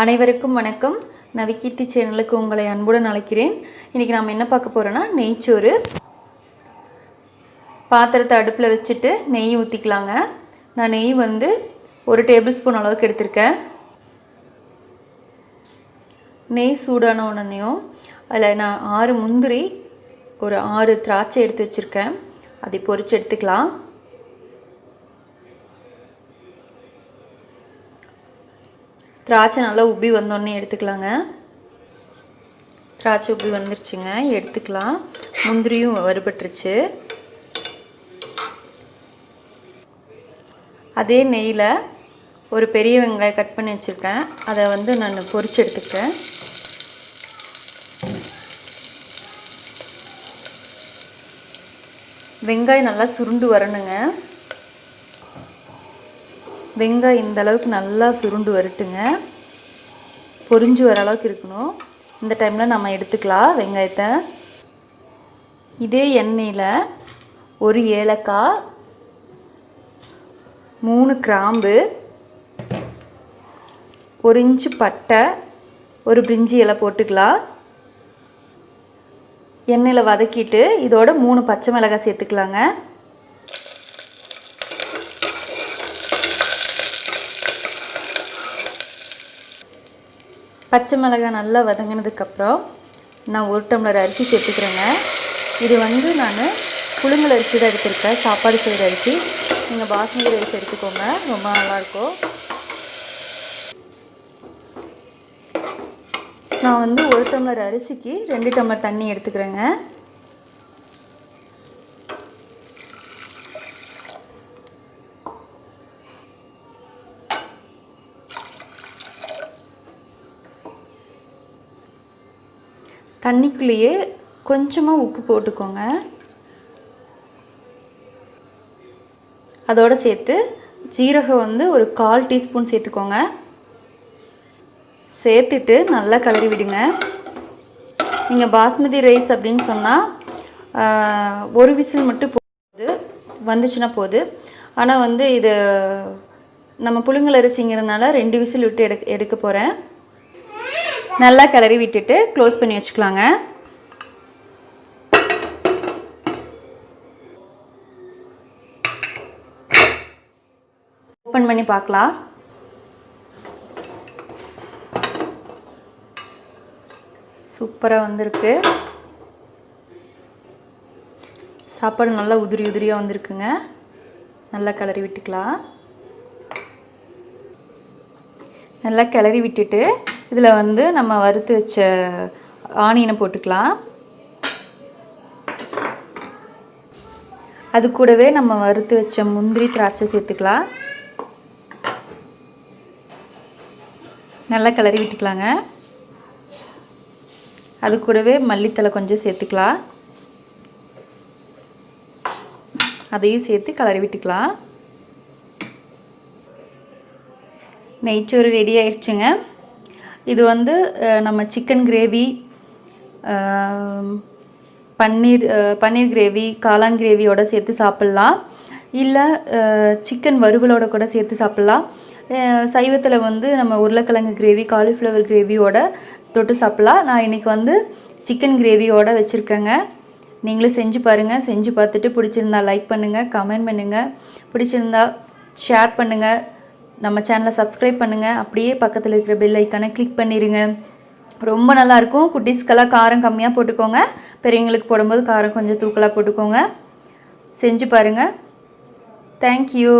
அனைவருக்கும் வணக்கம். நவிக்கீர்த்தி சேனலுக்கு உங்களை அன்புடன் அழைக்கிறேன். இன்றைக்கி நாம் என்ன பார்க்க போகிறோன்னா நெய்ச்சோறு. பாத்திரத்தை அடுப்பில் வச்சுட்டு நெய் ஊற்றிக்கலாங்க. நான் நெய் வந்து 1 டேபிள் ஸ்பூன் அளவுக்கு எடுத்திருக்கேன். நெய் சூடான உடனேயும் அதில் நான் 6 முந்திரி, ஒரு 6 திராட்சை எடுத்து வச்சுருக்கேன். அதை பொரித்து எடுத்துக்கலாம். திராட்சை நல்லா உப்பி வந்தோடனே எடுத்துக்கலாங்க. திராட்சை உப்பி வந்துருச்சுங்க, எடுத்துக்கலாம். முந்திரியும் வறுபட்டுருச்சு. அதே நெய்யில் ஒரு பெரிய வெங்காயம் கட் பண்ணி வச்சுருக்கேன். அதை வந்து நான் பொரித்து எடுத்துக்கிறேன். வெங்காயம் நல்லா சுருண்டு வரணுங்க. வெங்காயம் இந்த அளவுக்கு நல்லா சுருண்டு வரட்டுங்க. பொரிஞ்சு வர அளவுக்கு இருக்கணும். இந்த டைமில் நம்ம எடுத்துக்கலாம் வெங்காயத்தை. இதே எண்ணெயில் 1 ஏலக்காய், 3 கிராம்பு, 1 இன்ச்சு பட்டை, 1 பிரிஞ்சி இலை போட்டுக்கலாம். எண்ணெயில் வதக்கிட்டு இதோட 3 பச்சை மிளகாய் சேர்த்துக்கலாங்க. பச்சை மிளகாய் நல்லா வதங்கினதுக்கப்புறம் நான் 1 டம்ளர் அரிசி சேர்த்துக்கிறேங்க. இது வந்து நான் புழுங்கல் அரிசி தான் எடுத்துருக்கேன், சாப்பாடு செய்கிற அரிசி. நீங்கள் பாஸ்மதி ரைஸ் எடுத்துக்கோங்க, ரொம்ப நல்லாயிருக்கும். நான் வந்து 1 டம்ளர் அரிசிக்கு 2 டம்ளர் தண்ணி எடுத்துக்கிறேங்க. தண்ணிக்குள்ளேயே கொஞ்சமாக உப்பு போட்டுக்கோங்க. அதோடு சேர்த்து ஜீரகம் வந்து ஒரு 1/4 டீஸ்பூன் சேர்த்துக்கோங்க. சேர்த்துட்டு நல்லா கிளறி விடுங்க. நீங்கள் பாஸ்மதி ரைஸ் அப்படின்னு சொன்னால் 1 விசில் மட்டும் வந்துச்சுன்னா போகுது. ஆனால் வந்து இது நம்ம புழுங்கல் அரிசிங்கிறதுனால 2 விசில் விட்டு எடுக்க போகிறேன். நல்லா கிளறி விட்டுட்டு க்ளோஸ் பண்ணி வச்சுக்கலாங்க. ஓப்பன் பண்ணி பார்க்கலாம். சூப்பராக வந்திருக்கு. சாப்பாடு நல்லா உதிரி உதிரியாக வந்திருக்குங்க. நல்லா கிளறி விட்டுக்கலாம். நல்லா கிளறி விட்டுட்டு இதில் வந்து நம்ம வறுத்து வச்ச ஆனியனை போட்டுக்கலாம். அது கூடவே நம்ம வறுத்து வச்ச முந்திரி, திராட்சை சேர்த்துக்கலாம். நல்லா கிளறி விட்டுக்கலாங்க. அது கூடவே மல்லித்தலை கொஞ்சம் சேர்த்துக்கலாம். அதையும் சேர்த்து கிளறி விட்டுக்கலாம். நெய்ச்சோறு ரெடி ஆயிடுச்சுங்க. இது வந்து நம்ம சிக்கன் கிரேவி, பன்னீர் கிரேவி, காளான் கிரேவியோட சேர்த்து சாப்பிட்லாம். இல்லை சிக்கன் வறுவலோட கூட சேர்த்து சாப்பிட்லாம். சைவத்தில் வந்து நம்ம உருளைக்கிழங்கு கிரேவி, காலிஃப்ளவர் கிரேவியோட தொட்டு சாப்பிட்லாம். நான் இன்றைக்கி வந்து சிக்கன் கிரேவியோடு வச்சுருக்கேங்க. நீங்களும் செஞ்சு பாருங்கள். செஞ்சு பார்த்துட்டு பிடிச்சிருந்தா லைக் பண்ணுங்கள், கமெண்ட் பண்ணுங்கள். பிடிச்சிருந்தா ஷேர் பண்ணுங்கள். நம்ம சேனலை சப்ஸ்கிரைப் பண்ணுங்கள். அப்படியே பக்கத்தில் இருக்கிற பெல் ஐக்கானை கிளிக் பண்ணிடுங்க. ரொம்ப நல்லாயிருக்கும். குட்டீஸ்க்கெல்லாம் காரம் கம்மியாக போட்டுக்கோங்க. பெரியவங்களுக்கு போடும்போது காரம் கொஞ்சம் தூக்கலாக போட்டுக்கோங்க. செஞ்சு பாருங்கள். தேங்க்யூ.